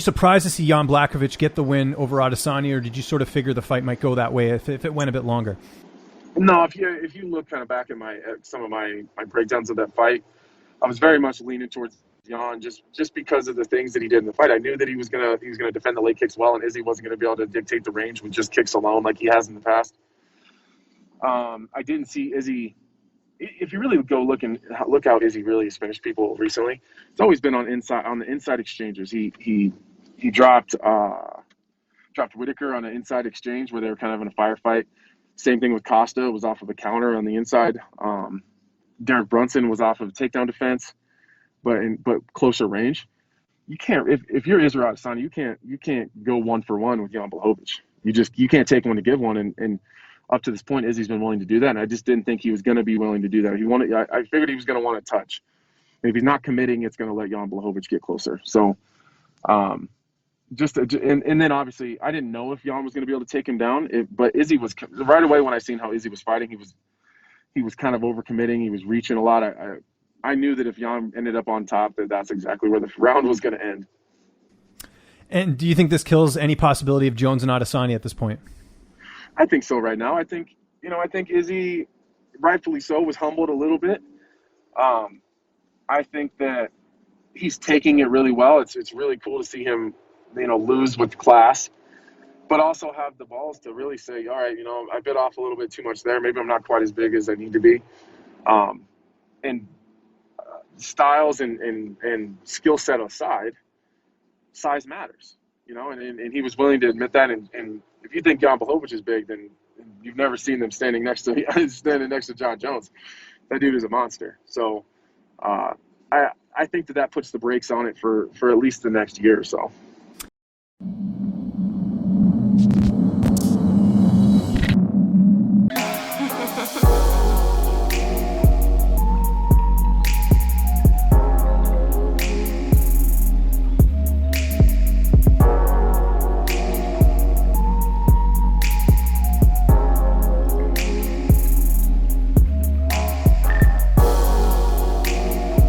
surprised to see Jan Blachowicz get the win over Adesanya, or did you sort of figure the fight might go that way if it went a bit longer? No, if you look kind of back at some of my breakdowns of that fight, I was very much leaning towards Jan just because of the things that he did in the fight. I knew that he was gonna defend the leg kicks well, and Izzy wasn't gonna be able to dictate the range with just kicks alone like he has in the past. I didn't see Izzy. If you really go look how Izzy really has finished people recently, it's always been on the inside exchanges. He dropped Whitaker on an inside exchange where they were kind of in a firefight. Same thing with Costa. It was off of a counter on the inside. Derek Brunson was off of a takedown defense, but closer range. You can't if you're Israel Adesanya, you can't go 1-for-1 with Jan Blachowicz. You can't take one to give one, and up to this point, Izzy's been willing to do that, and I just didn't think he was going to be willing to do that. I figured he was going to want to touch. If he's not committing, it's going to let Jan Blachowicz get closer. So, and then obviously, I didn't know if Jan was going to be able to take him down, but Izzy was right away when I seen how Izzy was fighting. He was kind of overcommitting. He was reaching a lot. I knew that if Jan ended up on top, that's exactly where the round was going to end. And do you think this kills any possibility of Jones and Adesanya at this point? I think so right now. I think Izzy, rightfully so, was humbled a little bit. I think that he's taking it really well. It's really cool to see him, lose with class, but also have the balls to really say, all right, I bit off a little bit too much there. Maybe I'm not quite as big as I need to be. And styles and skill set aside, size matters, and he was willing to admit that. And if you think Jan Blachowicz is big, then you've never seen them standing next to John Jones. That dude is a monster. So I think that puts the brakes on it for at least the next year or so.